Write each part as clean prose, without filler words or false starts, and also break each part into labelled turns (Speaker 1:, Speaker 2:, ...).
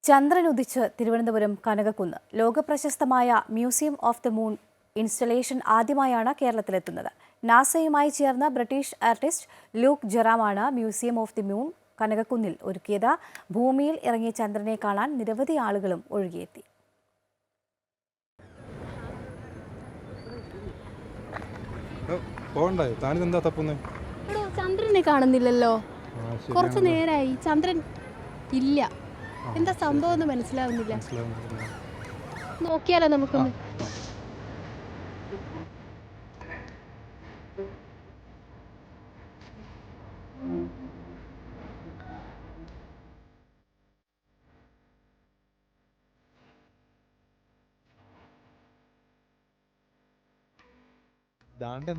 Speaker 1: ചന്ദ്രൻ ഉദിച്ച് തിരുവനന്തപുരം കനകക്കുന്ന്. ലോകപ്രശസ്തമായ Museum of the Moon installation ആദ്യമായാണ് കേരളത്തിലെത്തുന്നത്. നാസയുമായി ചേർന്ന ബ്രിട്ടീഷ് ആർട്ടിസ്റ്റ് ലൂക്ക് ജെറാമാണ് മ്യൂസിയം ഓഫ് ദി മൂൺ കനകക്കുന്നിൽ ഒരുക്കിയത്. ഭൂമിയിൽ ഇറങ്ങിയ ചന്ദ്രനെ കാണാൻ നിരവധി ആളുകളും ഒഴുകിയെത്തി.
Speaker 2: ചന്ദ്രനെ കാണുന്നില്ലല്ലോ, കുറച്ചു നേരമായി ചന്ദ്രൻ ഇല്ല. എന്താ സംഭവം എന്ന് മനസ്സിലാവുന്നില്ല. നോക്കിയാലോ നമുക്കൊന്ന്.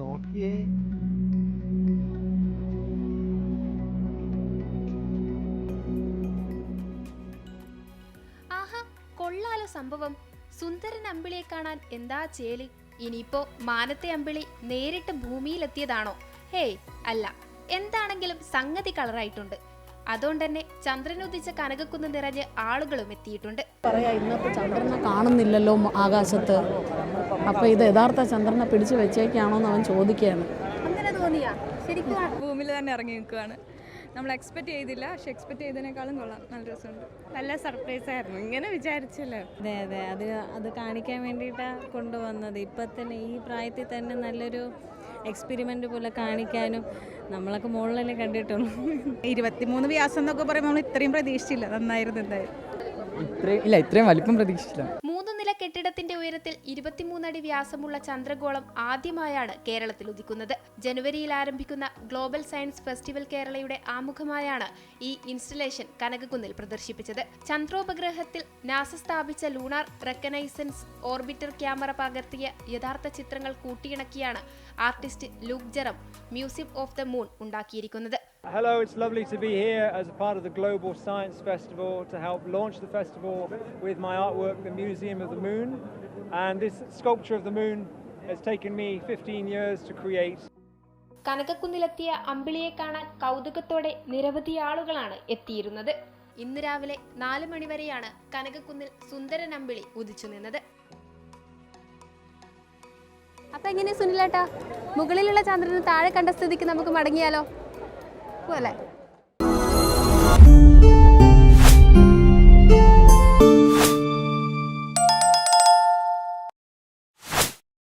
Speaker 3: നോക്കിയേ,
Speaker 4: ആഹാ, കൊള്ളാലോ സംഭവം. സുന്ദരൻ അമ്പിളിയെ കാണാൻ എന്താ ചേല്. ഇനിയിപ്പോ മാനത്തെ അമ്പിളി നേരിട്ട് ഭൂമിയിലെത്തിയതാണോ? ഹേയ്, അല്ല. എന്താണെങ്കിലും സംഗതി കളറായിട്ടുണ്ട്. അതുകൊണ്ട് തന്നെ ചന്ദ്രനുദിച്ച കനകക്കുന്ന് നിറഞ്ഞ് ആളുകളും എത്തിയിട്ടുണ്ട്.
Speaker 2: പറയാ, ഇന്നത്തെ ചന്ദ്രനെ കാണുന്നില്ലല്ലോ ആകാശത്ത്. അപ്പൊ ഇത് യഥാർത്ഥ ചന്ദ്രനെ പിടിച്ചു വെച്ചേക്കാണോന്ന് അവൻ ചോദിക്കുകയാണ്.
Speaker 4: അങ്ങനെ തോന്നിയാ? ശരിക്കും
Speaker 5: ഭൂമിയിൽ തന്നെ ഇറങ്ങി നിൽക്കുകയാണ്. നമ്മൾ എക്സ്പെക്ട് ചെയ്തില്ല, പക്ഷെ എക്സ്പെക്ട് ചെയ്തതിനേക്കാളും കൊള്ളാം. നല്ല രസമുണ്ട്.
Speaker 6: നല്ല സർപ്രൈസ് ആയിരുന്നു, ഇങ്ങനെ വിചാരിച്ചല്ലോ.
Speaker 7: അതെ അത് കാണിക്കാൻ വേണ്ടിയിട്ടാണ് കൊണ്ടുവന്നത്. ഇപ്പം തന്നെ ഈ പ്രായത്തിൽ തന്നെ നല്ലൊരു എക്സ്പെരിമെൻ്റ് പോലെ കാണിക്കാനും നമ്മളൊക്കെ മുകളിലല്ലേ കണ്ടിട്ടുള്ളൂ.
Speaker 5: 23 വ്യാസം എന്നൊക്കെ പറയുമ്പോൾ നമ്മൾ ഇത്രയും പ്രതീക്ഷിച്ചില്ല. നന്നായിരുന്നു. എന്തായാലും
Speaker 8: ഇത്രയും വലിപ്പം പ്രതീക്ഷിച്ചില്ല.
Speaker 4: 3 നില കെട്ടിടത്തിന്റെ ഉയരത്തിൽ 23 അടി വ്യാസമുള്ള ചന്ദ്രഗോളം ആദ്യമായാണ് കേരളത്തിൽ ഉദിക്കുന്നത്. ജനുവരിയിൽ ആരംഭിക്കുന്ന ഗ്ലോബൽ സയൻസ് ഫെസ്റ്റിവൽ കേരളയുടെ ആമുഖമായാണ് ഈ ഇൻസ്റ്റലേഷൻ കനകക്കുന്നിൽ പ്രദർശിപ്പിച്ചത്. ചന്ദ്രോപഗ്രഹത്തിൽ നാസ സ്ഥാപിച്ച ലൂണാർ റെക്കനൈസൻസ് ഓർബിറ്റർ ക്യാമറ പകർത്തിയ യഥാർത്ഥ ചിത്രങ്ങൾ കൂട്ടിയിണക്കിയാണ് artist Luke Jerram Museum of the Moon ഉണ്ടാക്കിയിരിക്കുന്നത്.
Speaker 9: Hello, it's lovely to be here as a part of the Global Science Festival to help launch the festival with my artwork, The Museum of the Moon. And this sculpture of the moon has taken me 15 years to create.
Speaker 4: കനകക്കുന്നിലെത്തിയ അമ്പിളിയെ കാണാൻ കൗതുകത്തോടെ നിരവധി ആളുകളാണ് എത്തിയിരുന്നത്. ഇന്ന് രാവിലെ 4 മണി വരെയാണ് കനകക്കുന്നിൽ സുന്ദരൻ അമ്പിളി ഉദിച്ചു നിന്നത്.
Speaker 2: അപ്പൊ എങ്ങനെ സുനിലേട്ടാ, മുകളിലുള്ള ചന്ദ്രന് താഴെ കണ്ട സ്ഥിതിക്ക് നമുക്ക് മടങ്ങിയാലോ? പോലെ